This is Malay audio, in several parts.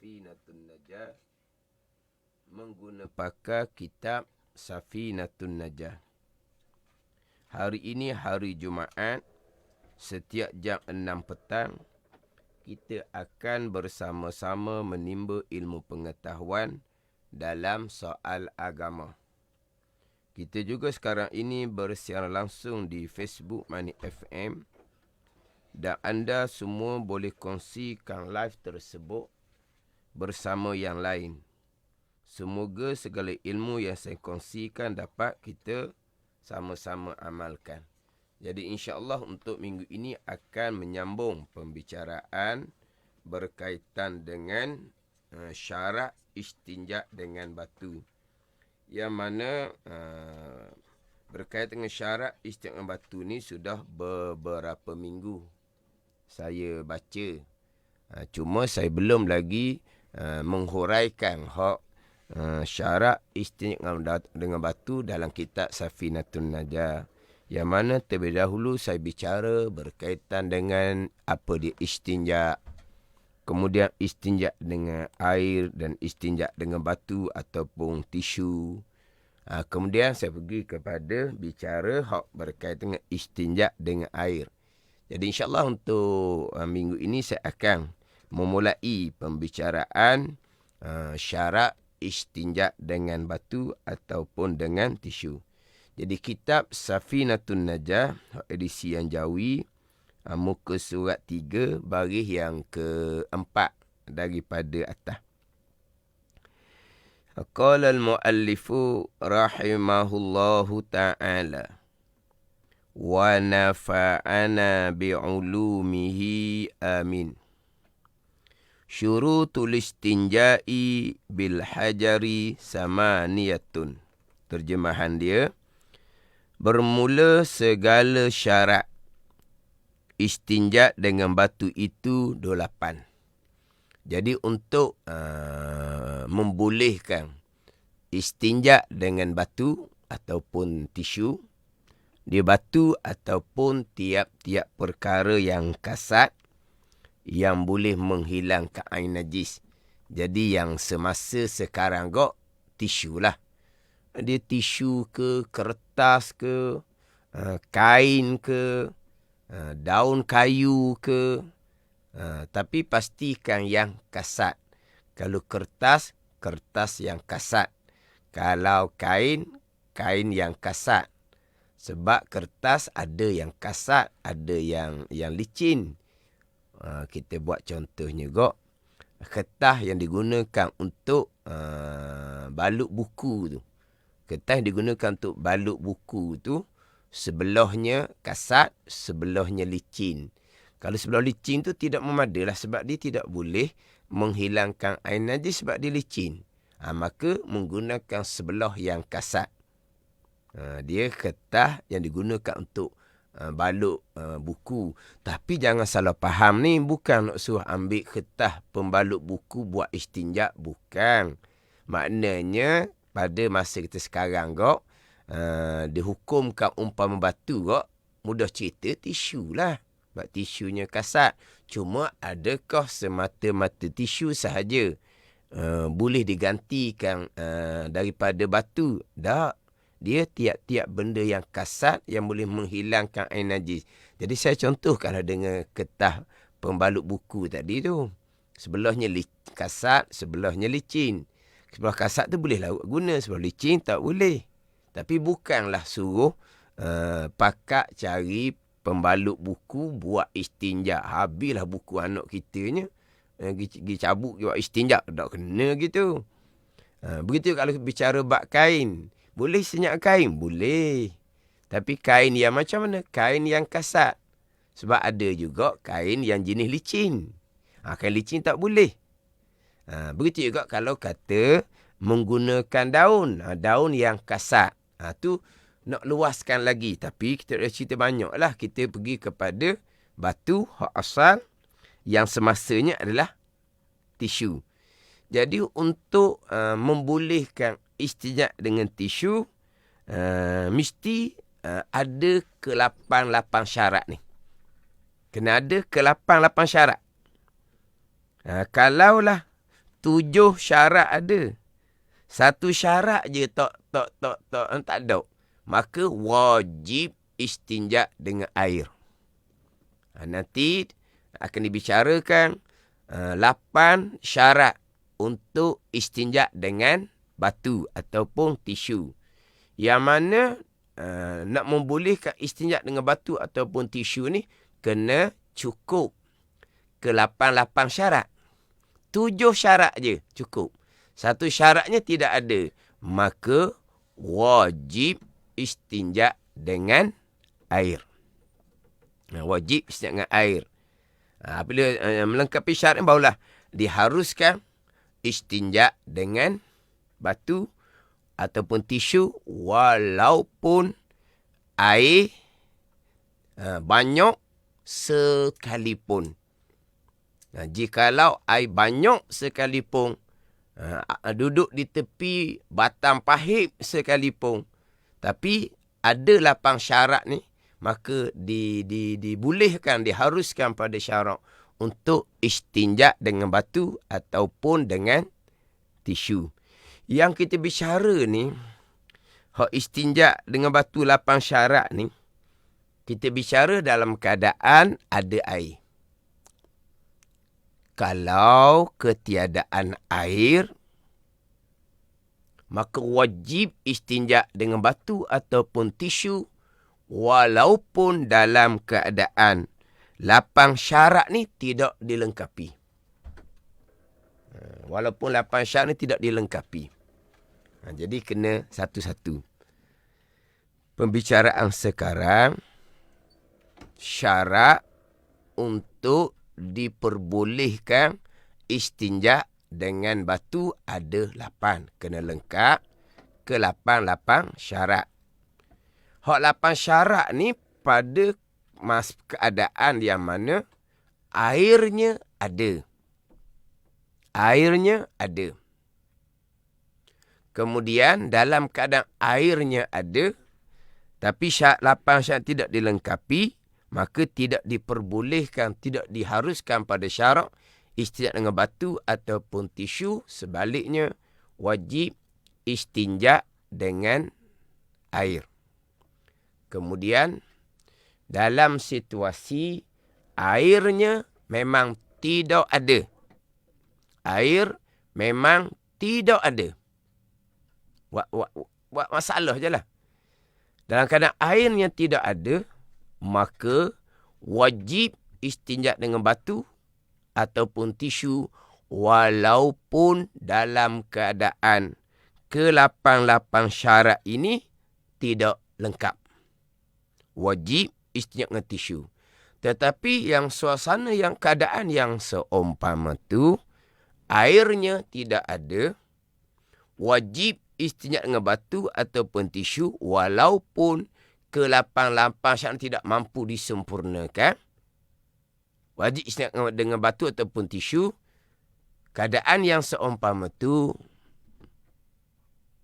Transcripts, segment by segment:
Safinatun Najah menggunakan kitab Safinatun Najah. Hari ini hari Jumaat, setiap jam 6 petang, kita akan bersama-sama menimba ilmu pengetahuan dalam soal agama. Kita juga sekarang ini bersiaran langsung di Facebook Mani FM dan anda semua boleh kongsikan live tersebut bersama yang lain. Semoga segala ilmu yang saya kongsikan dapat kita sama-sama amalkan. Jadi insya-Allah untuk minggu ini akan menyambung pembicaraan berkaitan dengan syarat istinja dengan batu. Yang mana berkaitan dengan syarat istinja dengan batu ni sudah beberapa minggu saya baca. Cuma saya belum lagi menghuraikan syarat istinja dengan batu dalam kitab Safinatun Najah. Yang mana terlebih dahulu saya bicara berkaitan dengan apa dia istinja. Kemudian istinja dengan air dan istinja dengan batu ataupun tisu. Kemudian saya pergi kepada bicara berkaitan dengan istinja dengan air. Jadi insyaAllah untuk minggu ini saya akan memulai pembicaraan syarat istinja dengan batu ataupun dengan tisu. Jadi kitab Safinatun Najah edisi yang Jawi, muka surat 3 baris yang keempat daripada atas. Qala al-muallifu rahimahullahu ta'ala wa nafa'ana bi'ulumihi amin. Syurutul istinja'i bil hajari samaniyatun. Terjemahan dia, bermula segala syarat istinja dengan batu itu 8. Jadi untuk membolehkan istinja dengan batu ataupun tisu, dia batu ataupun tiap-tiap perkara yang kasat yang boleh menghilangkan air najis. Jadi yang semasa sekarang tisu lah. Dia tisu ke, kertas ke, kain ke, daun kayu ke. Tapi pastikan yang kasat. Kalau kertas, kertas yang kasat. Kalau kain, kain yang kasat. Sebab kertas ada yang kasat, ada yang licin. Kita buat contohnya kertas yang digunakan untuk balut buku tu. Kertas yang digunakan untuk balut buku tu, sebelahnya kasat, sebelahnya licin. Kalau sebelah licin tu tidak memadalah sebab dia tidak boleh menghilangkan air najis sebab dia licin. Maka menggunakan sebelah yang kasat. Dia kertas yang digunakan untuk balut buku. Tapi jangan salah faham ni, bukan nak suruh ambil kertas pembalut buku buat istinja, bukan. Maknanya pada masa kita sekarang dihukumkan umpama batu mudah cerita tisu lah. Sebab tisunya kasat. Cuma adakah semata-mata tisu sahaja boleh digantikan daripada batu? Tak. Dia tiap-tiap benda yang kasat yang boleh menghilangkan air najis. Jadi saya contohkanlah dengan kertas pembalut buku tadi tu. Sebelahnya kasat, sebelahnya licin. Sebelah kasat tu bolehlah guna, sebelah licin tak boleh. Tapi bukanlah suruh pakak cari pembalut buku buat istinja. Habislah buku anak kitanya. Pergi cabut buat istinja. Tak kena gitu. Begitu kalau bicara bab kain. Boleh senyap kain? Boleh. Tapi kain yang macam mana? Kain yang kasat. Sebab ada juga kain yang jenis licin. Kain licin tak boleh. Begitu juga kalau kata menggunakan daun. Daun yang kasat. Tu nak luaskan lagi. Tapi kita dah cerita banyak lah. Kita pergi kepada batu asal yang semasanya adalah tisu. Jadi untuk membolehkan istinja dengan tisu, mesti ada ke-8 syarat ni. Kena ada ke-8 syarat. Kalaulah 7 syarat ada. Satu syarat je tak ada. Maka wajib istinja dengan air. Nanti akan dibicarakan 8 syarat untuk istinja dengan batu ataupun tisu. Yang mana nak membolehkan istinja dengan batu ataupun tisu ni kena cukup ke 8 syarat. 7 syarat je cukup. Satu syaratnya tidak ada. Maka wajib istinja dengan air. Wajib istinja dengan air. Bila melengkapi syarat barulah diharuskan istinja dengan batu ataupun tisu walaupun air banyak sekalipun. Jikalau air banyak sekalipun, duduk di tepi batang pahit sekalipun, tapi ada 8 syarat ni, maka dibolehkan, diharuskan pada syarat untuk istinja dengan batu ataupun dengan tisu. Yang kita bicara ni, hak istinja dengan batu 8 syarat ni, kita bicara dalam keadaan ada air. Kalau ketiadaan air, maka wajib istinja dengan batu ataupun tisu walaupun dalam keadaan 8 syarat ni tidak dilengkapi. Walaupun 8 syarat ni tidak dilengkapi. Jadi kena satu-satu. Pembicaraan sekarang, syarat untuk diperbolehkan istinja dengan batu ada 8. Kena lengkap ke 8 syarat. Hak 8 syarat ni pada keadaan yang mana airnya ada. Airnya ada. Kemudian dalam keadaan airnya ada, tapi 8 syarat tidak dilengkapi, maka tidak diperbolehkan, tidak diharuskan pada syarat istinja dengan batu ataupun tisu. Sebaliknya, wajib istinja dengan air. Kemudian, dalam situasi airnya memang tidak ada. Air memang tidak ada. Buat masalah je lah. Dalam keadaan airnya tidak ada, maka wajib istinja dengan batu ataupun tisu walaupun dalam keadaan ke-8 syarat ini tidak lengkap. Wajib istinja dengan tisu. Tetapi yang suasana, yang keadaan yang seumpama tu, airnya tidak ada, wajib istinja dengan batu ataupun tisu walaupun ke-8 syarat tidak mampu disempurnakan. Wajib istinja dengan batu ataupun tisu. Keadaan yang seumpama tu,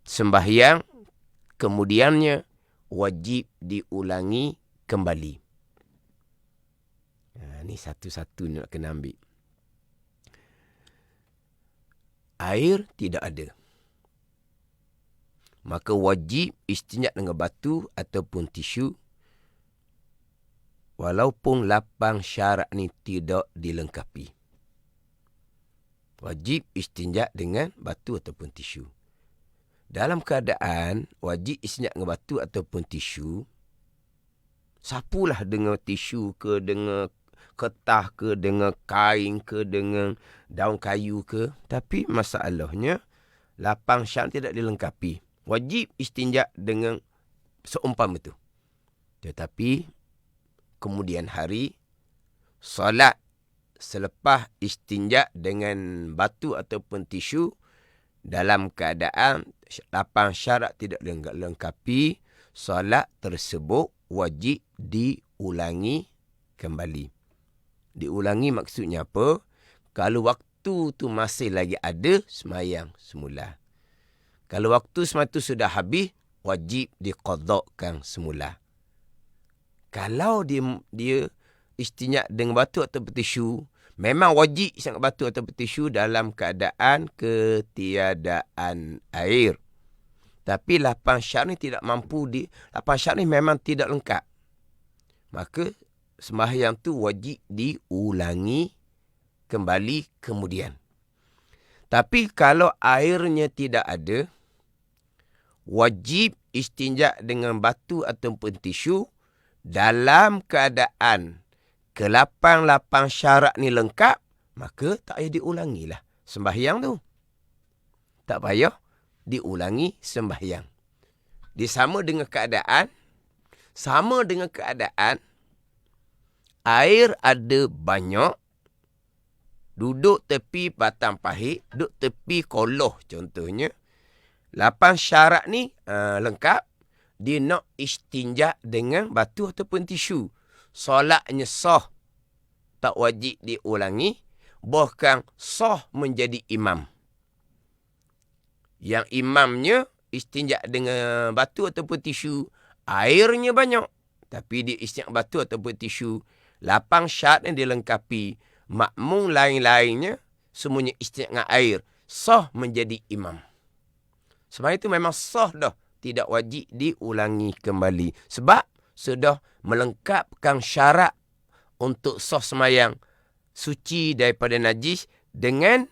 sembahyang kemudiannya wajib diulangi kembali. Ini satu-satu nak kena ambil. Air tidak ada, maka wajib istinja dengan batu ataupun tisu walaupun 8 syarat ni tidak dilengkapi. Wajib istinja dengan batu ataupun tisu. Dalam keadaan wajib istinja dengan batu ataupun tisu, sapulah dengan tisu ke, dengan kertas ke, dengan kain ke, dengan daun kayu ke. Tapi masalahnya 8 syarat tidak dilengkapi. Wajib istinja dengan seumpama itu. Tetapi kemudian hari, solat selepas istinja dengan batu ataupun tisu dalam keadaan 8 syarat tidak dilengkapi, solat tersebut wajib diulangi kembali. Diulangi maksudnya apa? Kalau waktu tu masih lagi ada, semayang semula. Kalau waktu semata sudah habis, wajib diqadakkan semula. Kalau dia istinja dengan batu atau tisu, Memang wajib istinja batu atau tisu dalam keadaan ketiadaan air. Tapi 8 syarat ni tidak mampu 8 syarat ni memang tidak lengkap. Maka sembahyang tu wajib diulangi kembali kemudian. Tapi kalau airnya tidak ada, wajib istinja dengan batu ataupun tisu dalam keadaan ke-8 syarat ni lengkap, maka tak payah diulangilah sembahyang tu. Tak payah diulangi sembahyang. Dia sama dengan keadaan air ada banyak, duduk tepi batang pahit, duduk tepi koloh contohnya. 8 syarat ni lengkap, dia nak istinja dengan batu ataupun tisu. Solatnya sah, tak wajib diulangi, bahkan sah menjadi imam. Yang imamnya istinja dengan batu ataupun tisu, airnya banyak, tapi dia istinja batu ataupun tisu, 8 syarat yang dilengkapi, makmum lain-lainnya semuanya istinja dengan air, sah menjadi imam. Sembahyang itu memang sah dah, tidak wajib diulangi kembali. Sebab sudah melengkapkan syarat untuk sah sembahyang, suci daripada najis dengan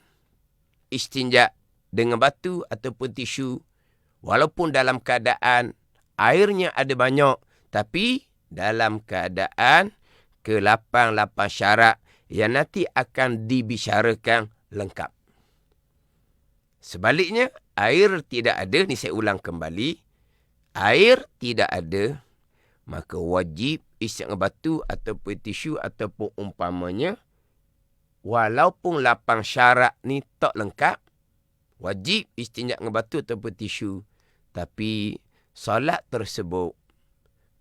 istinja dengan batu ataupun tisu. Walaupun dalam keadaan airnya ada banyak, tapi dalam keadaan ke-8 syarat yang nanti akan dibicarakan lengkap. Sebaliknya, air tidak ada, ni saya ulang kembali, air tidak ada, maka wajib istinja batu ataupun tisu ataupun umpamanya, walaupun 8 syarat ni tak lengkap, wajib istinja dengan batu ataupun tisu, tapi solat tersebut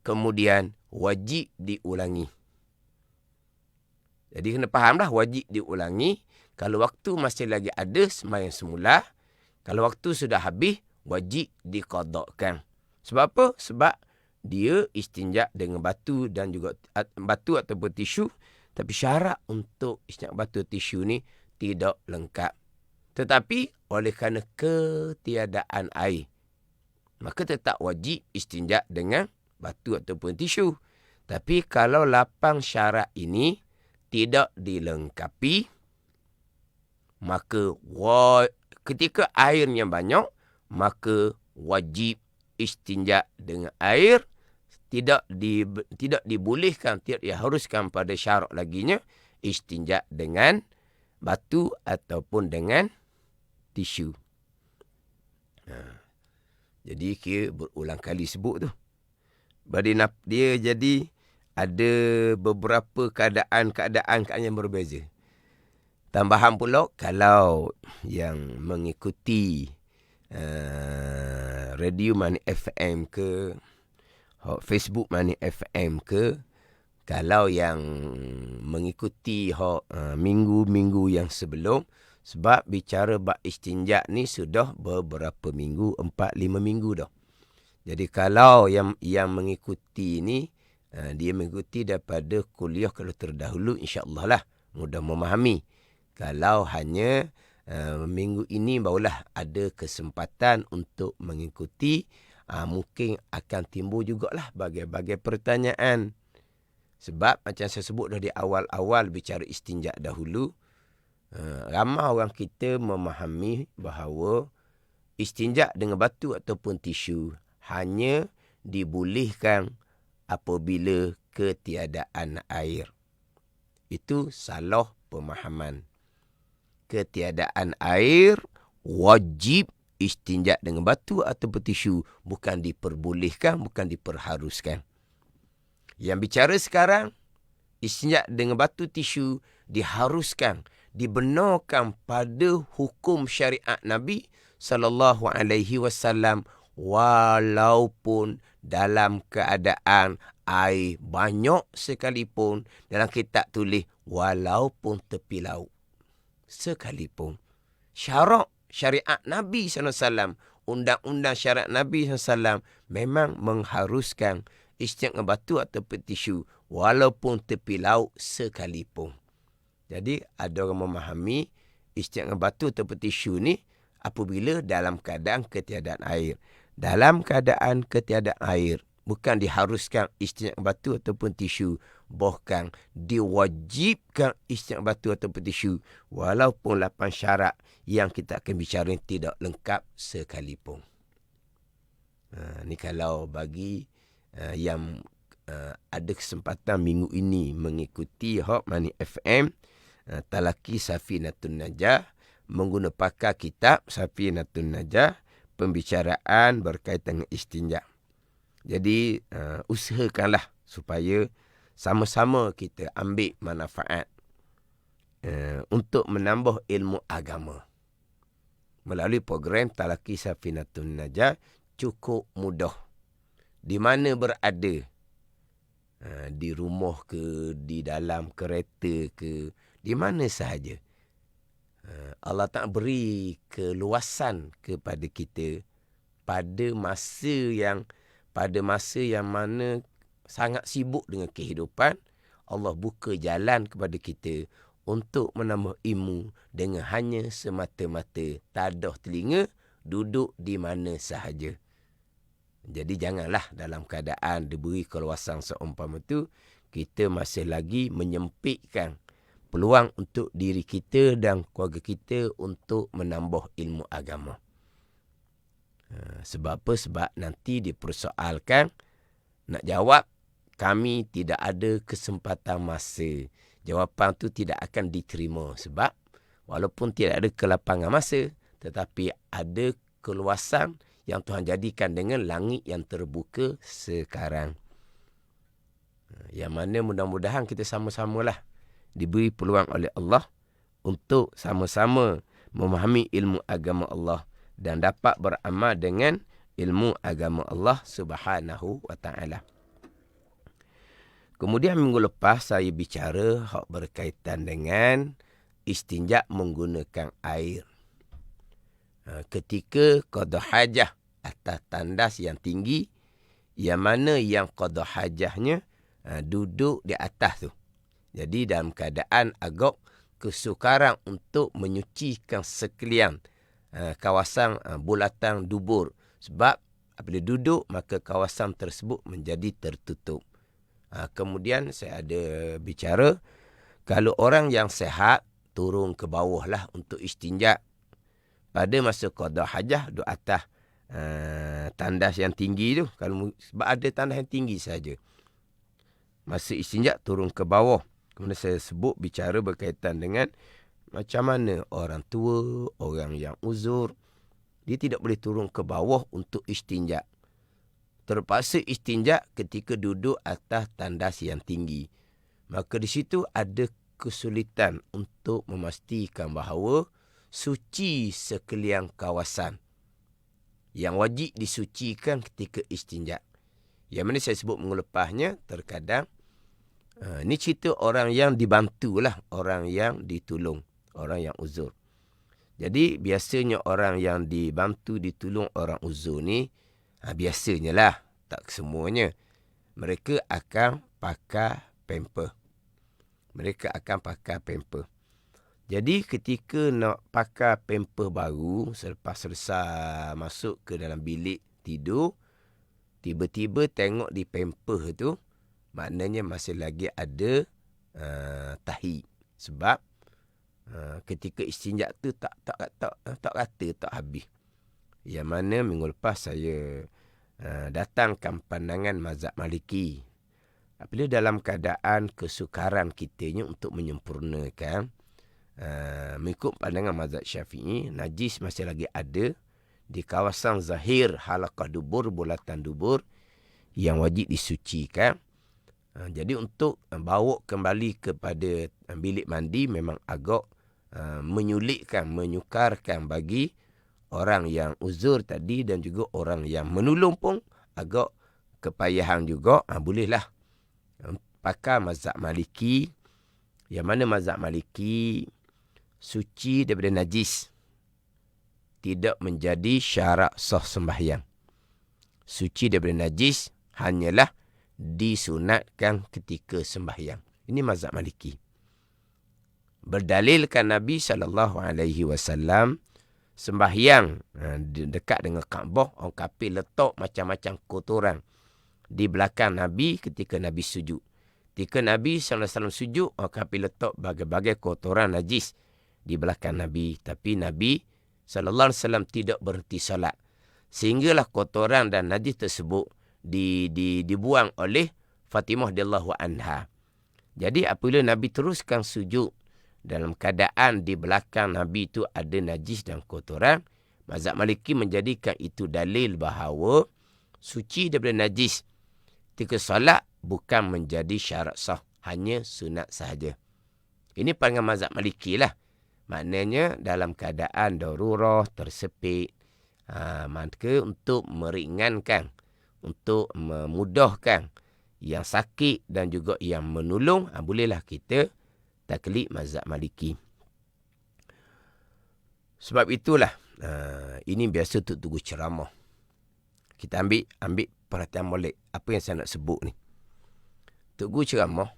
kemudian wajib diulangi. Jadi kena fahamlah, wajib diulangi. Kalau waktu masih lagi ada, sembahyang semula. Kalau waktu sudah habis, wajib diqadakkan. Sebab apa? Sebab dia istinja dengan batu dan juga batu ataupun tisu, tapi syarat untuk istinja batu tisu ni tidak lengkap. Tetapi oleh kerana ketiadaan air, maka tetap wajib istinja dengan batu ataupun tisu. Tapi kalau 8 syarat ini tidak dilengkapi, maka ketika airnya banyak, maka wajib istinja dengan air. Tidak dibolehkan, tidak diharuskan pada syarat laginya istinja dengan batu ataupun dengan tisu. Jadi kira berulang kali sebut tu. Dia jadi ada beberapa keadaan yang berbeza. Tambahan pula, kalau yang mengikuti radio Money FM ke, Facebook Money FM ke, kalau yang mengikuti minggu-minggu yang sebelum, sebab bicara bab istinja ni sudah beberapa minggu, 4-5 minggu dah. Jadi kalau yang mengikuti ni, dia mengikuti daripada kuliah kalau terdahulu, insya-Allah lah mudah memahami. Kalau hanya minggu ini barulah ada kesempatan untuk mengikuti, mungkin akan timbul jugalah bagai-bagai pertanyaan. Sebab macam saya sebut dah di awal-awal bicara istinja dahulu, ramai orang kita memahami bahawa istinja dengan batu ataupun tisu hanya dibolehkan apabila ketiadaan air. Itu salah pemahaman. Ketiadaan air wajib istinja dengan batu ataupun tisu, bukan diperbolehkan, bukan diperharuskan. Yang bicara sekarang, istinja dengan batu tisu diharuskan, dibenarkan pada hukum syariat Nabi SAW, walaupun dalam keadaan air banyak sekalipun. Dalam kitab tulis walaupun tepi laut sekalipun. Syarat syariat Nabi SAW, undang-undang syariat Nabi SAW memang mengharuskan istinja dengan batu ataupun tisu walaupun tepi laut sekalipun. Jadi ada orang memahami istinja dengan batu ataupun tisu ni apabila dalam keadaan ketiadaan air. Dalam keadaan ketiadaan air, bukan diharuskan istinja dengan batu ataupun tisu. Bahkan diwajibkan istinja dengan batu ataupun tisu. Walaupun 8 syarat yang kita akan bicara tidak lengkap sekalipun. Ni kalau bagi yang ada kesempatan minggu ini mengikuti Hot Money FM, Talaki Safinatun Najah, menggunakan pakar kitab Safinatun Najah, pembicaraan berkaitan dengan istinja. Jadi usahakanlah supaya sama-sama kita ambil manfaat untuk menambah ilmu agama. Melalui program Talaki Safinatun Najah cukup mudah. Di mana berada, di rumah ke, di dalam kereta ke, di mana sahaja. Allah tak beri keluasan kepada kita pada masa yang mana sangat sibuk dengan kehidupan. Allah buka jalan kepada kita untuk menambah ilmu dengan hanya semata-mata tadah telinga, duduk di mana sahaja. Jadi janganlah dalam keadaan diberi keluasan seumpama itu, kita masih lagi menyempitkan peluang untuk diri kita dan keluarga kita untuk menambah ilmu agama. Sebab apa? Sebab nanti dipersoalkan, nak jawab, kami tidak ada kesempatan masa. Jawapan tu tidak akan diterima. Sebab walaupun tidak ada kelapangan masa, tetapi ada keluasan yang Tuhan jadikan dengan langit yang terbuka sekarang. Yang mana mudah-mudahan kita sama-samalah diberi peluang oleh Allah untuk sama-sama memahami ilmu agama Allah dan dapat beramal dengan ilmu agama Allah Subhanahu wa ta'ala. Kemudian minggu lepas saya bicara berkaitan dengan istinja menggunakan air. Ketika qada hajah atas tandas yang tinggi, yang mana yang qada hajahnya duduk di atas tu. Jadi dalam keadaan agak kesukaran untuk menyucikan sekalian kawasan bulatan dubur. Sebab apabila duduk, maka kawasan tersebut menjadi tertutup. Kemudian saya ada bicara, kalau orang yang sehat, turun ke bawah lah untuk istinja. Pada masa qada hajah, duduk atas tandas yang tinggi tu. Sebab ada tandas yang tinggi saja. Masa istinja, turun ke bawah. Kemudian saya sebut bicara berkaitan dengan macam mana orang tua, orang yang uzur, dia tidak boleh turun ke bawah untuk istinja. Terpaksa istinja ketika duduk atas tandas yang tinggi. Maka di situ ada kesulitan untuk memastikan bahawa suci sekalian kawasan yang wajib disucikan ketika istinja. Yang mana saya sebut minggu lepasnya, terkadang ni cerita orang yang dibantulah, orang yang ditolong, orang yang uzur. Jadi biasanya orang yang dibantu, ditolong orang uzur ni, biasanya lah, tak semuanya, mereka akan pakai pamper. Mereka akan pakai pamper. Jadi ketika nak pakai pamper baru, selepas selesai masuk ke dalam bilik tidur, tiba-tiba tengok di pamper tu, maknanya masih lagi ada tahi. Sebab ketika istinja tu tak rata, tak habis. Yang mana minggu lepas saya datangkan pandangan mazhab Maliki. Apabila dalam keadaan kesukaran kitanya untuk menyempurnakan, mengikut pandangan mazhab Syafi'i, najis masih lagi ada di kawasan zahir halaqah dubur, bulatan dubur yang wajib disucikan. Jadi untuk bawa kembali kepada bilik mandi memang agak menyulitkan, menyukarkan bagi orang yang uzur tadi dan juga orang yang menolong pun agak kepayahan juga. Bolehlah pakai mazhab Maliki, yang mana mazhab Maliki suci daripada najis tidak menjadi syarat sah sembahyang. Suci daripada najis hanyalah disunatkan ketika sembahyang. Ini mazhab Maliki. Berdalilkan Nabi SAW sembahyang dekat dengan Kaabah, orang kafir letak macam-macam kotoran di belakang Nabi ketika Nabi sujud. Ketika Nabi SAW sujud, orang kafir letak bagai-bagai kotoran najis di belakang Nabi. Tapi Nabi SAW tidak berhenti solat. Sehinggalah kotoran dan najis tersebut dibuang oleh Fatimah radhiyallahu anha. Jadi apabila Nabi teruskan sujud, dalam keadaan di belakang Nabi itu ada najis dan kotoran, mazhab Maliki menjadikan itu dalil bahawa suci daripada najis ketika solat bukan menjadi syarat sah, hanya sunat sahaja. Ini pandangan mazhab Maliki lah. Maknanya dalam keadaan darurah, tersepit, maka untuk meringankan, untuk memudahkan yang sakit dan juga yang menolong, bolehlah kita taklid mazhab Maliki. Sebab itulah ini biasa untuk tunggu ceramah. Kita ambil perhatian molek apa yang saya nak sebut ni. Tunggu ceramah,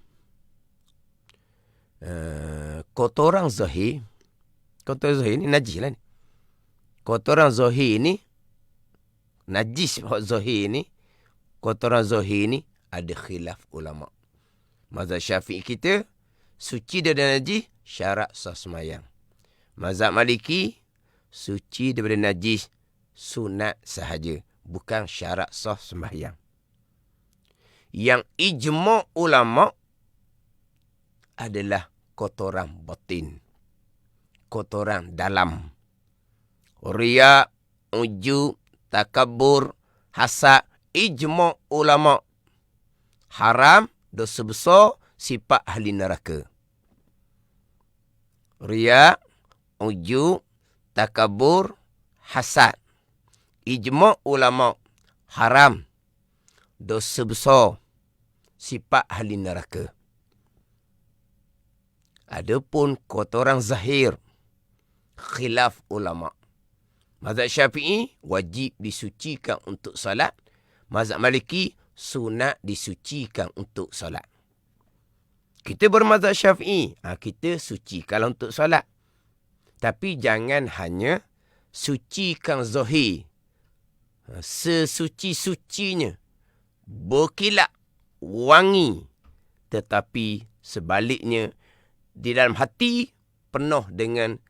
kotoran zahir ni najis lah ni. Kotoran zahir ni najis, zahir ni kotoran zahir ni ada khilaf ulama. Mazhab Syafi'i kita suci daripada najis syarat sah sembahyang. Mazhab Maliki suci daripada najis sunat sahaja, bukan syarat sah sembahyang. Yang ijma' ulama adalah kotoran batin, kotoran dalam. Riya, ujub, takabur, hasad, ijma' ulama haram, dosa besar, sifat ahli neraka. Riya, ujub, takabur, hasad, ijma' ulama haram, dosa besar, sifat ahli neraka. Adapun kotoran zahir, khilaf ulama. Mazhab Syafi'i wajib disucikan untuk salat. Mazhab Maliki sunat disucikan untuk salat. Kita bermazhab Syafi'i, kita sucikan untuk solat. Tapi jangan hanya sucikan zahir, sesuci-sucinya, berkilat, wangi. Tetapi sebaliknya, di dalam hati penuh dengan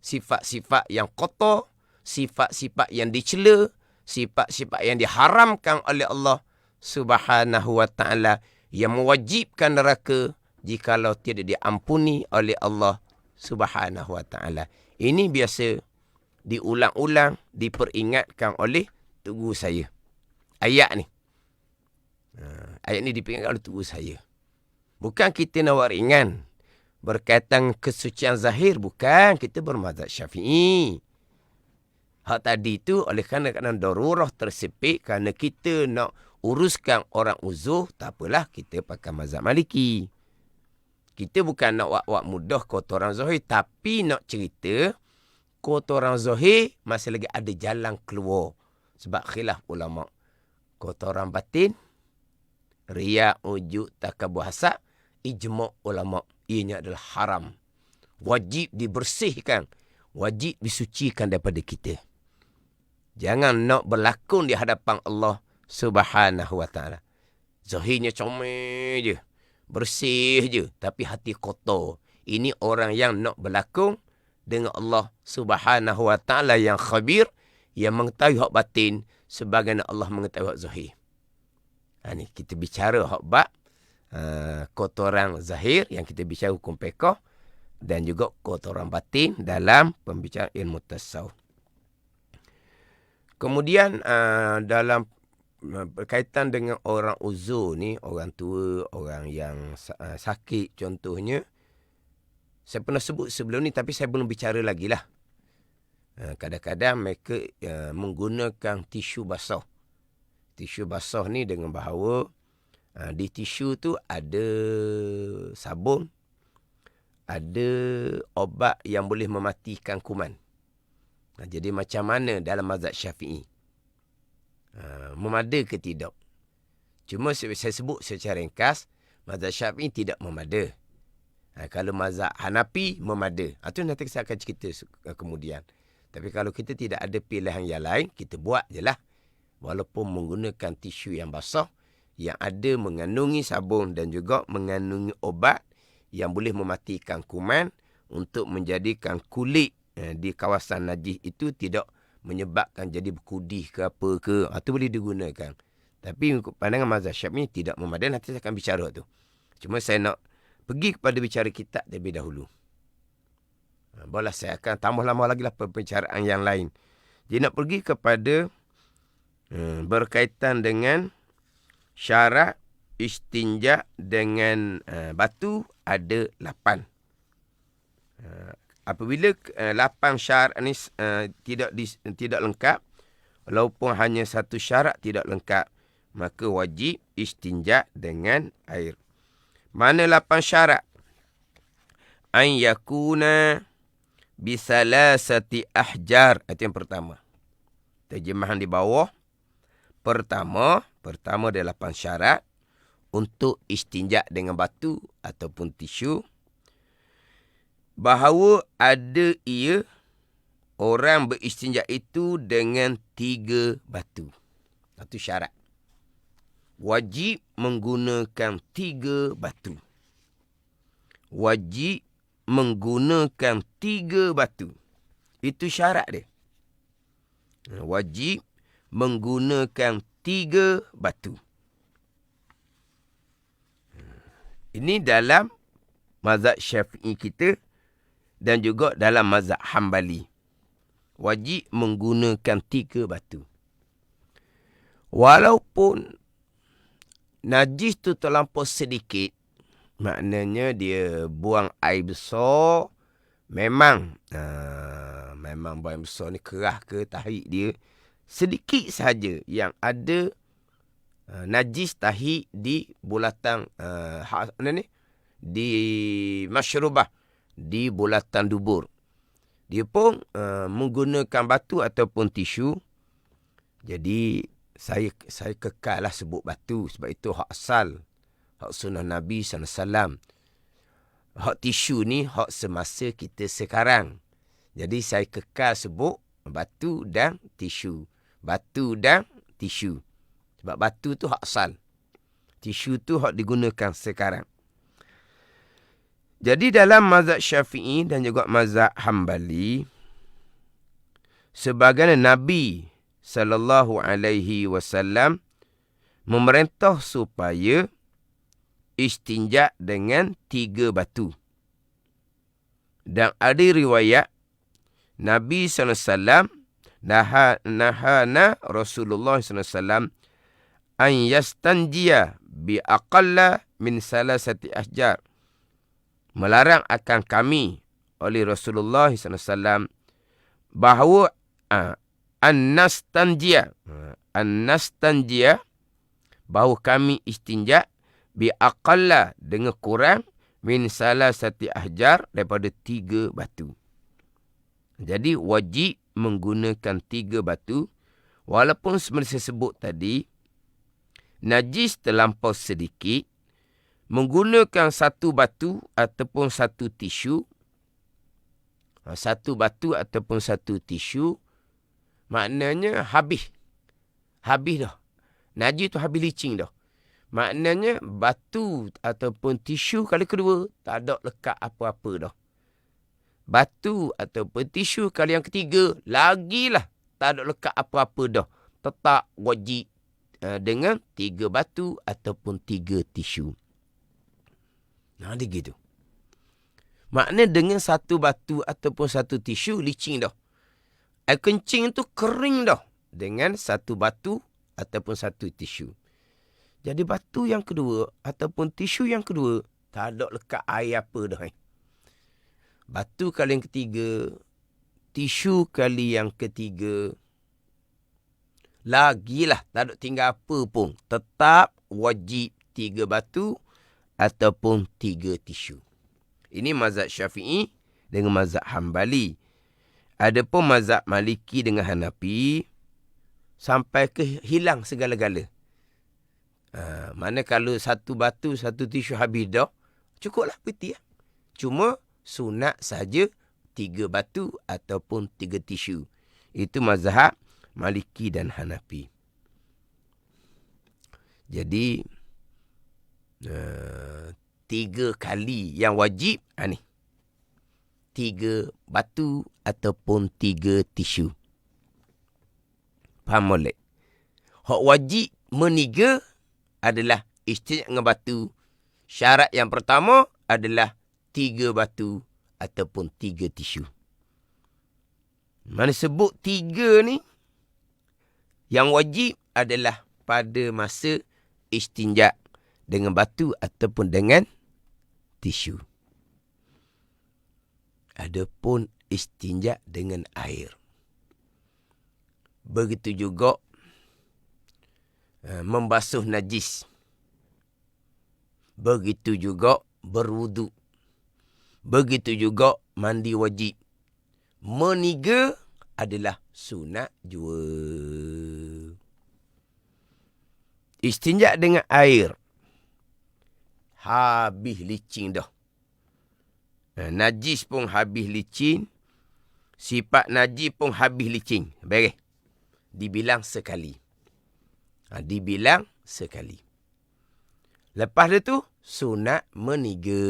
sifat-sifat yang kotor, sifat-sifat yang dicela, sifat-sifat yang diharamkan oleh Allah Subhanahu wa ta'ala, yang mewajibkan neraka jikalau tidak diampuni oleh Allah Subhanahu wa ta'ala. Ini biasa diulang-ulang, diperingatkan oleh tugu saya. Ayat ni. Ayat ni diperingatkan oleh tugu saya. Bukan kita nak buat ringan. Berkaitan kesucian zahir, bukan. Kita bermazhab Syafi'i. Hak tadi tu oleh kerana darurah tersepit, kerana kita nak uruskan orang uzur, tak apalah, kita pakai mazhab Maliki. Kita bukan nak buat mudah kotoran zahir, tapi nak cerita kotoran zahir masih lagi ada jalan keluar. Sebab khilaf ulama. Kotoran batin, riya, ujub, takabur, hasad, ijma' ulama. Ianya adalah haram. Wajib dibersihkan. Wajib disucikan daripada kita. Jangan nak berlakon di hadapan Allah Subhanahu wa ta'ala. Zahirnya comel je, bersih je, tapi hati kotor. Ini orang yang nak berlakon dengan Allah Subhanahu wa ta'ala yang khabir, yang mengetahui hak batin sebagaimana Allah mengetahui hak zahir. Ni kita bicara hak bab kotoran zahir, yang kita bicara hukum fiqh, dan juga kotoran batin dalam pembicaraan ilmu tasawuf. Kemudian dalam berkaitan dengan orang uzur ni, orang tua, orang yang sakit contohnya, saya pernah sebut sebelum ni tapi saya belum bicara lagi lah. Kadang-kadang mereka menggunakan tisu basah. Tisu basah ni dengan bahawa di tisu tu ada sabun, ada obat yang boleh mematikan kuman. Jadi macam mana dalam mazhab Syafi'i? Memada ke tidak? Cuma saya sebut secara ringkas, mazhab Syafi'i tidak memada. Kalau mazhab Hanafi memada. Itu nanti saya akan cerita kemudian. Tapi kalau kita tidak ada pilihan yang lain, kita buat je lah. Walaupun menggunakan tisu yang basah, yang ada mengandungi sabun dan juga mengandungi obat yang boleh mematikan kuman untuk menjadikan kulit di kawasan najis itu tidak menyebabkan jadi berkudih ke apa ke. Itu boleh digunakan. Tapi pandangan mazhab Syafi'i tidak memadai. Nanti saya akan bicara tu. Cuma saya nak pergi kepada bicara kitab terlebih dahulu. Boleh saya akan tambah lama lagi lah pembicaraan yang lain. Jadi nak pergi kepada berkaitan dengan syarat istinja dengan batu ada 8. Apabila 8 syarat ni tidak lengkap, walaupun hanya satu syarat tidak lengkap, maka wajib istinja dengan air. Mana 8 syarat? An yakuna bisalasati ahjar. Itu yang pertama. Terjemahan di bawah. Pertama ada 8 syarat untuk istinja dengan batu ataupun tisu. Bahawa ada orang beristinja itu dengan 3 batu. Itu syarat. Wajib menggunakan 3 batu. Wajib menggunakan 3 batu. Itu syarat dia. Wajib menggunakan 3 batu. Ini dalam mazhab Syafi'i kita dan juga dalam mazhab Hambali. Wajib menggunakan 3 batu. Walaupun najis tu terlampau sedikit, maknanya dia buang air besar, memang buang air besar ni kerah ke tahi dia, sedikit sahaja yang ada najis tahi di bulatan di masyrubah, di bulatan dubur. Dia pun menggunakan batu ataupun tisu. Jadi saya kekallah sebut batu sebab itu hak asal, hak sunnah Nabi SAW. Hak tisu ni hak semasa kita sekarang. Jadi saya kekal sebut batu dan tisu. Batu dan tisu. Sebab batu tu hak asal. Tisu tu hak digunakan sekarang. Jadi dalam mazhab Syafi'i dan juga mazhab Hambali, sebagaimana Nabi SAW memerintah supaya istinja dengan 3 batu. Dan ada riwayat Nabi SAW nahana Rasulullah SAW an yastanjiya bi aqalla min salasati ahjar. Melarang akan kami oleh Rasulullah SAW bahawa an-nastanjiya bahawa kami istinja bi aqalla dengan kurang min salasati ahjar daripada 3 batu. Jadi wajib menggunakan 3 batu. Walaupun seperti saya sebut tadi, najis terlampau sedikit, menggunakan 1 batu ataupun 1 tisu. 1 batu ataupun 1 tisu, maknanya habis dah. Najis tu habis licin dah. Maknanya batu ataupun tisu kali kedua tak ada lekat apa-apa dah. Batu ataupun tisu kali yang ketiga lagilah tak ada lekat apa-apa dah. Tetap wajib dengan 3 batu ataupun 3 tisu. Nah, dia gitu. Maknanya dengan 1 batu ataupun 1 tisu licin dah. Air kencing tu kering dah dengan 1 batu ataupun 1 tisu. Jadi batu yang kedua ataupun tisu yang kedua tak ada lekat air apa dah. Batu kali yang ketiga, tisu kali yang ketiga, lagilah tak ada tinggal apa pun. Tetap wajib 3 batu ataupun 3 tisu. Ini mazhab Syafi'i dengan mazhab Hambali. Adapun mazhab Maliki dengan Hanafi sampai ke hilang segala-gala. Mana kalau 1 batu, 1 tisu habis dah, cukuplah peti lah. Cuma sunat saja 3 batu ataupun 3 tisu. Itu mazhab Maliki dan Hanafi. Jadi 3 kali yang wajib ni. 3 batu ataupun 3 tisu. Faham molek? Hak wajib meniga adalah istinja dengan batu. Syarat yang pertama adalah 3 batu ataupun 3 tisu. Mana sebut 3 ni, yang wajib adalah pada masa istinja dengan batu ataupun dengan tisu. Adapun istinja dengan air. Begitu juga membasuh najis. Begitu juga berwuduk. Begitu juga mandi wajib. Meniga adalah sunat jua. Istinja dengan air. Habis licin dah. Najis pun habis licin. Sifat najis pun habis licin. Beres. Dibilang sekali. Dibilang sekali. Lepas tu, sunat meniga.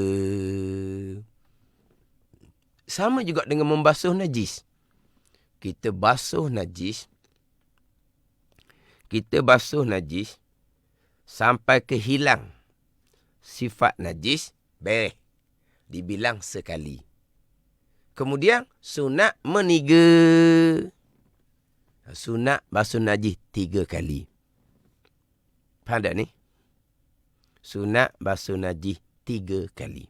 Sama juga dengan membasuh najis. Kita basuh najis. Sampai ke hilang sifat najis. Beres. Dibilang sekali. Kemudian, sunat meniga. Sunat basuh najis 3 kali. Faham tak ni? Sunat basuh najis 3 kali.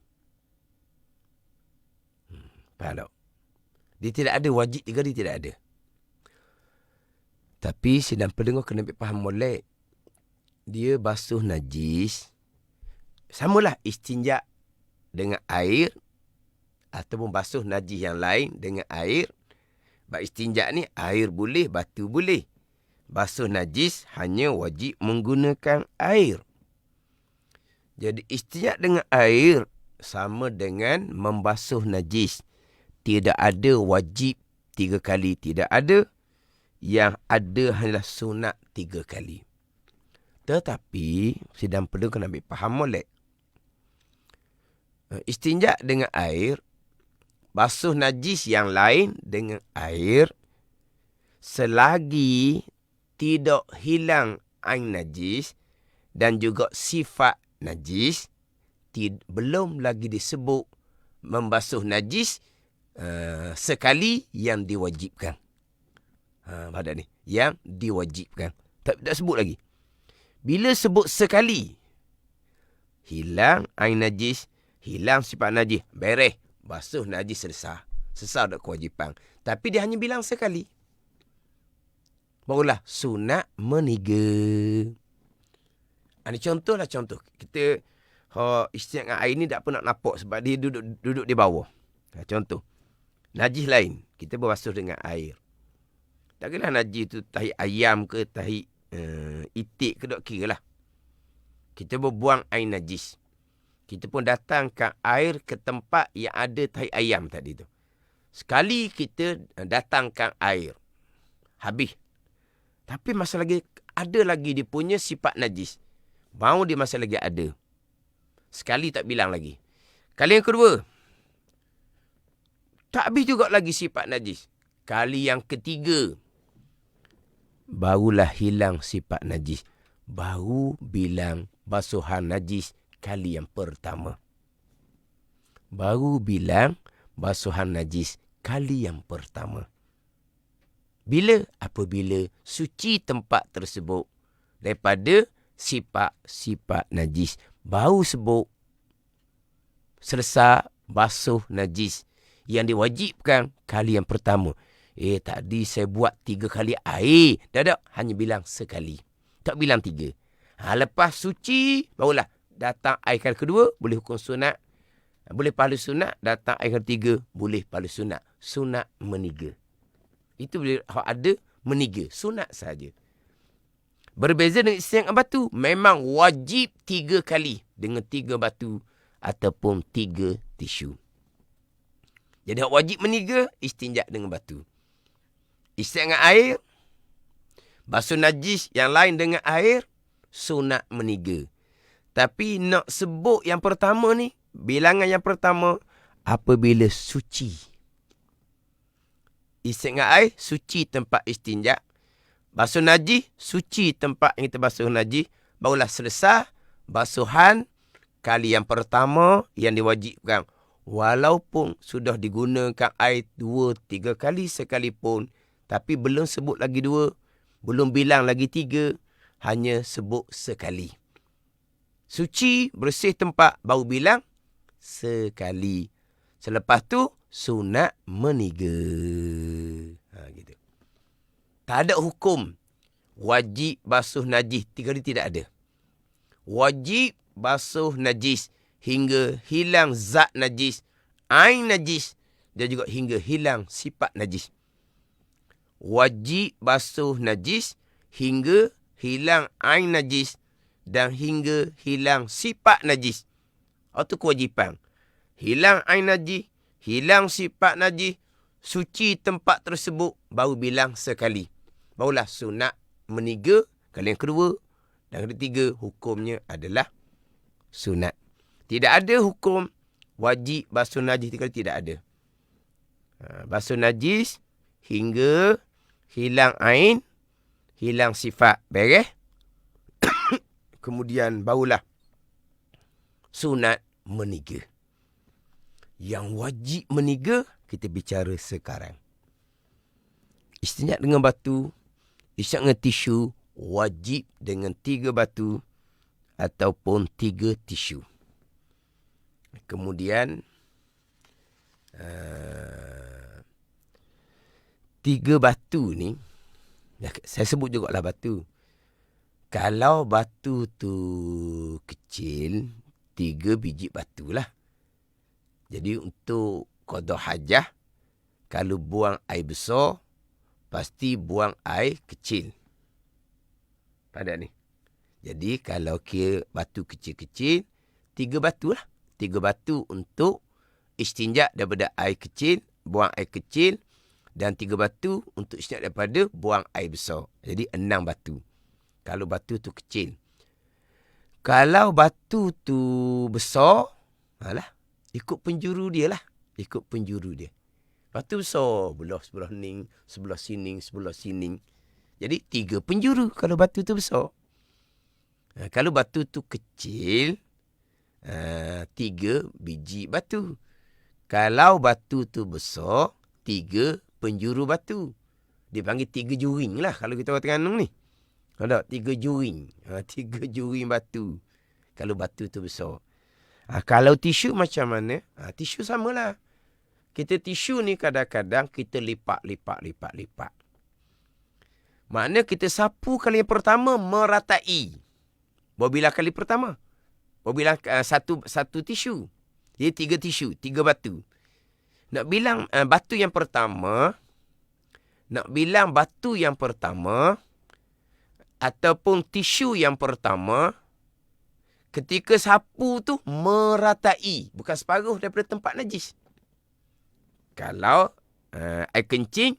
Faham tak? Dia tidak ada wajib 3 kali, tidak ada. Tapi sedang pendengar kena faham molek. Dia basuh najis. Samalah istinja dengan air. Ataupun basuh najis yang lain dengan air. Bab istinja ni air boleh, batu boleh. Basuh najis hanya wajib menggunakan air. Jadi istinja dengan air sama dengan membasuh najis. Tidak ada wajib 3 kali. Tidak ada. Yang ada hanyalah sunat 3 kali. Tetapi, sedang perlu kena ambil faham molek. Istinja dengan air, basuh najis yang lain dengan air, selagi tidak hilang ain najis dan juga sifat najis, belum lagi disebut membasuh najis sekali yang diwajibkan. Pada ni, yang diwajibkan. Tak sebut lagi. Bila sebut sekali, hilang ain najis, hilang sifat najis, beres. Basuh najis selesai. Selesai dah kewajipan. Tapi dia hanya bilang sekali. Barulah sunat meniga. Ini contohlah contoh. Kita istinja dengan air ni tak apa nak nampak sebab dia duduk di bawah. Contoh. Najis lain. Kita berbasuh dengan air. Tak kira najis tu tahi ayam ke, tahi itik ke, tak kira lah. Kita berbuang air najis. Kita pun datangkan air ke tempat yang ada tahi ayam tadi tu. Sekali kita datangkan air. Habis. Tapi masa lagi ada lagi dia punya sifat najis. Mau dia masa lagi ada. Sekali tak bilang lagi. Kali yang kedua. Tak habis juga lagi sifat najis. Kali yang ketiga. Barulah hilang sifat najis. Baru bilang basuhan najis kali yang pertama. Baru bilang basuhan najis kali yang pertama. Bila? Apabila suci tempat tersebut daripada sifat-sifat najis. Baru sebut selesai basuh najis yang diwajibkan kali yang pertama. Tadi saya buat 3 kali air. Tak, hanya bilang sekali. Tak bilang 3. Lepas suci, barulah datang air kali kedua, boleh hukum sunat. Boleh pahala sunat. Datang air kali 3, boleh pahala sunat. Sunat meniga. Itu bila ada meniga. Sunat saja. Berbeza dengan istinja dengan batu. Memang wajib 3 kali. Dengan 3 batu ataupun 3 tisu. Jadi hak wajib meniga, istinja dengan batu. Istinja dengan air, basuh najis yang lain dengan air, sunat meniga. Tapi nak sebut yang pertama ni, bilangan yang pertama, apabila suci. Istinja dengan air, suci tempat istinja. Basuh najis, suci tempat yang kita basuh najis. Barulah selesai basuhan kali yang pertama yang diwajibkan. Walaupun sudah digunakan air 2-3 kali sekalipun, tapi belum sebut lagi 2, belum bilang lagi 3, hanya sebut sekali. Suci, bersih tempat, baru bilang sekali. Selepas tu, sunat meniga. Gitu. Tak ada hukum wajib basuh najis 3 kali, tidak ada. Wajib basuh najis hingga hilang zat najis, ain najis, dan juga hingga hilang sifat najis. Wajib basuh najis hingga hilang ain najis dan hingga hilang sifat najis. Itu kewajipan. Hilang ain najis, hilang sifat najis, suci tempat tersebut, baru bilang sekali. Barulah sunat meniga kali yang kedua, dan ketiga hukumnya adalah sunat. Tidak ada hukum wajib basuh najis 3 kali, tidak ada. Basuh najis hingga hilang ain, hilang sifat, beres. Kemudian barulah sunat meniga. Yang wajib meniga kita bicara sekarang. Istinja dengan batu, istinja dengan tisu, wajib dengan 3 batu ataupun 3 tisu. Kemudian 3 batu ni, saya sebut jugalah batu. Kalau batu tu kecil, 3 biji batu lah. Jadi untuk qada hajah, kalau buang air besar, pasti buang air kecil. Pada ni. Jadi kalau kira batu kecil-kecil, 3 batu lah. 3 batu untuk istinja daripada air kecil, buang air kecil, dan 3 batu untuk istinja daripada buang air besar. Jadi 6 batu. Kalau batu tu kecil. Kalau batu tu besar, ikut penjuru dia lah. Ikut penjuru dia. Batu besar, sebelah ni, sebelah sini, sebelah sini. Jadi 3 penjuru kalau batu tu besar. Kalau batu tu kecil, 3 biji batu. Kalau batu tu besar, 3 penjuru batu. Dia panggil 3 juring lah kalau kita orang Terengganu ni. Ada 3 juring. 3 juring batu. Kalau batu tu besar. Kalau tisu macam mana? Tisu samalah. Kita tisu ni kadang-kadang kita lipat. Makna kita sapu kali yang pertama meratai. Berapa kali pertama? Berapa satu tisu. Jadi 3 tisu, 3 batu. Nak bilang batu yang pertama, ataupun tisu yang pertama, ketika sapu tu meratai, bukan separuh daripada tempat najis. Kalau air kencing,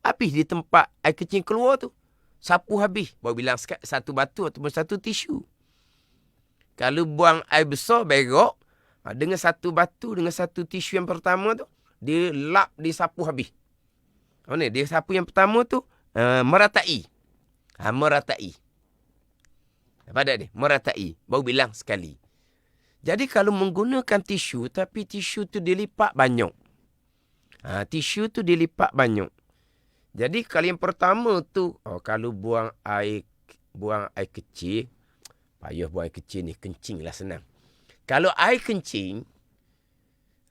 habis di tempat air kencing keluar tu, sapu habis, baru bilang satu batu ataupun satu tisu. Kalau buang air besar, berok, dengan satu batu, dengan satu tisu yang pertama tu, dia lap, dia sapu habis. Dia sapu yang pertama tu, meratai. Meratai. Pada ni, meratai. Baru bilang sekali. Jadi kalau menggunakan tisu, tapi tisu tu dilipat banyak. Tisu tu dilipat banyak. Jadi kalau yang pertama tu, kalau buang air kecil, payah buang air kecil ni, kencing lah senang. Kalau air kencing,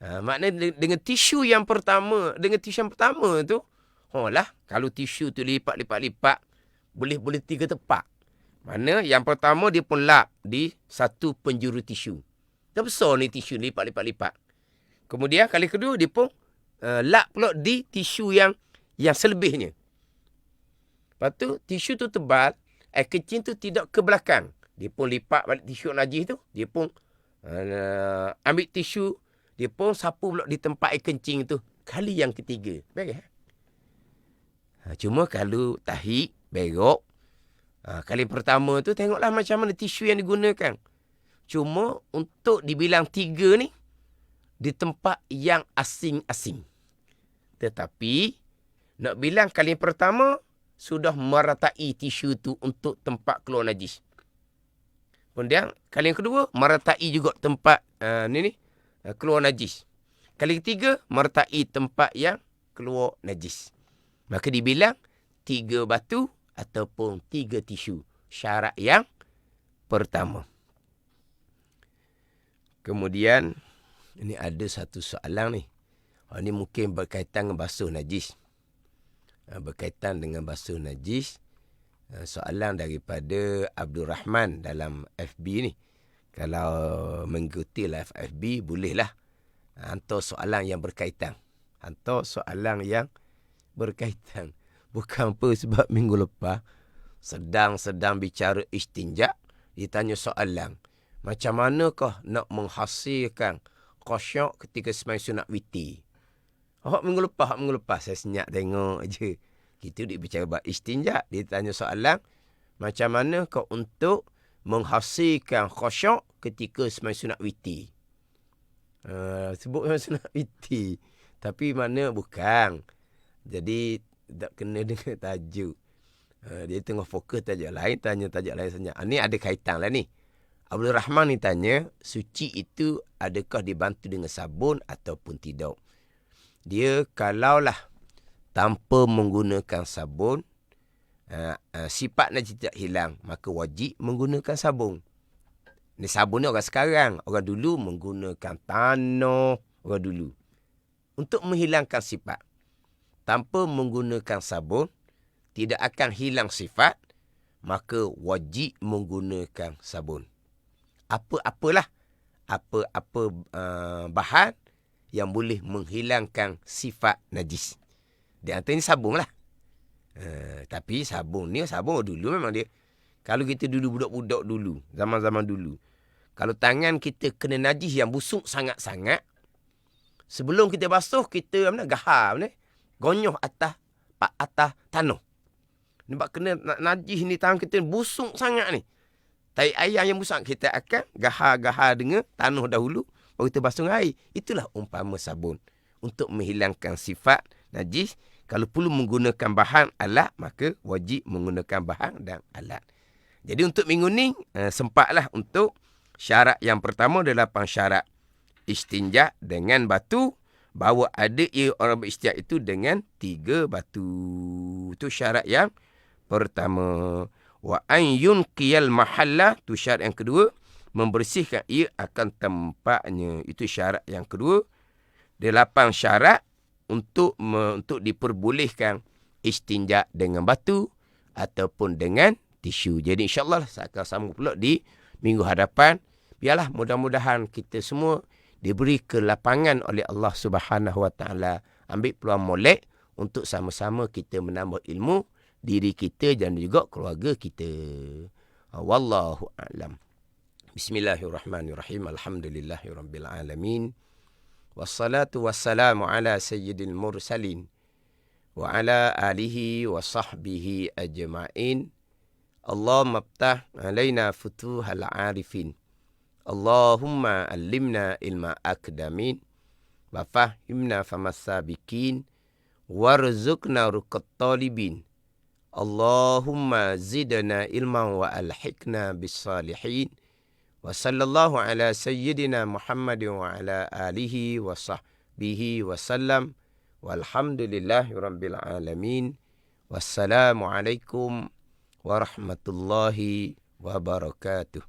maknanya dengan tisu yang pertama tu, kalau tisu tu lipat, boleh 3 tempat. Mana yang pertama dia pun lap di satu penjuru tisu. Dah besar ni tisu, lipat. Kemudian kali kedua dia pun lap pula di tisu yang selebihnya. Lepas tu tisu tu tebal, air kencing tu tidak ke belakang. Dia pun lipat balik tisu najis tu, dia pun ambil tisu Dia pun sapu pula di tempat air kencing tu. Kali yang ketiga. Beres. Cuma kalau tahi, berok. Kali pertama tu tengoklah macam mana tisu yang digunakan. Cuma untuk dibilang 3 ni, di tempat yang asing-asing. Tetapi, nak bilang kali pertama, sudah meratai tisu tu untuk tempat keluar najis. Kemudian, kali yang kedua, meratai juga tempat keluar najis. Kali ketiga, meratai tempat yang keluar najis. Maka dibilang 3 batu ataupun 3 tisu. Syarat yang pertama. Kemudian, ini ada satu soalan ni. Ini mungkin berkaitan dengan basuh najis. Berkaitan dengan basuh najis. Soalan daripada Abdul Rahman dalam FB ni. Kalau mengikuti live FB, bolehlah hantar soalan yang berkaitan. Hantar soalan yang berkaitan. Bukan apa sebab minggu lepas sedang bicara istinja, ditanya soalan. Macam manakah nak menghasilkan khusyuk ketika sembahyang sunat witir? Minggu lepas saya senyap tengok je. Kita bicara bab istinja, dia tanya soalan, macam manakah untuk menghasilkan khusyuk ketika sembahyang sunat witir? Sebut sunat witir. Tapi mana bukan. Jadi tak kena dengan tajuk. Dia tengah fokus tajuk lain, tanya tajuk lain senyap. Ni ada kaitan lah ni. Abdul Rahman ni tanya, suci itu adakah dibantu dengan sabun ataupun tidak? Dia kalaulah tanpa menggunakan sabun, sifat najis tidak hilang, maka wajib menggunakan sabun. Ni sabun ni orang sekarang. Orang dulu menggunakan tanah. Orang dulu. Untuk menghilangkan sifat. Tanpa menggunakan sabun, tidak akan hilang sifat, maka wajib menggunakan sabun. Apa-apalah. Apa-apa bahan yang boleh menghilangkan sifat najis. Di antaranya sabun lah. Tapi sabun ni, sabun dulu memang dia. Kalau kita dulu budak-budak dulu, zaman-zaman dulu. Kalau tangan kita kena najis yang busuk sangat-sangat, sebelum kita basuh, kita gahar, gonyoh atas tanah. Nampak kena najis ni tangan kita busuk sangat ni. Tai ayam yang busuk, kita akan gahar-gahar dengan tanah dahulu, baru kita basuh dengan air. Itulah umpama sabun. Untuk menghilangkan sifat najis, kalau perlu menggunakan bahan alat, maka wajib menggunakan bahan dan alat. Jadi untuk minggu ni, sempatlah untuk syarat yang pertama adalah syarat istinja dengan batu. Bahawa ada orang beristinja itu dengan 3 batu. Itu syarat yang pertama. Wa an yunqiyal mahalla, itu syarat yang kedua, membersihkan ia akan tempatnya. Itu syarat yang kedua. 8 syarat untuk diperbolehkan istinja dengan batu ataupun dengan tisu. Jadi insya-Allah saya akan sambung pula di minggu hadapan. Biarlah mudah-mudahan kita semua diberi kelapangan oleh Allah Subhanahu Wa Taala, ambil peluang molek untuk sama-sama kita menambah ilmu diri kita dan juga keluarga kita. Wallahu a'lam. Bismillahirrahmanirrahim. Alhamdulillahirabbil alamin. Wassalatu wassalamu ala sayyidil mursalin wa ala alihi wa sahbihi ajma'in. Allahumma iftah alaina futuhal arifin. Allahumma allimna ilma akdamin wa fahimna famassabikin warzuqna ruqat talibin. Allahumma zidna ilman wa alhiqna bis salihin. Wa sallallahu ala sayyidina Muhammadin wa ala alihi wa sahbihi wa sallam. Walhamdulillahi rabbil alamin. Wassalamualaikum warahmatullahi wabarakatuh.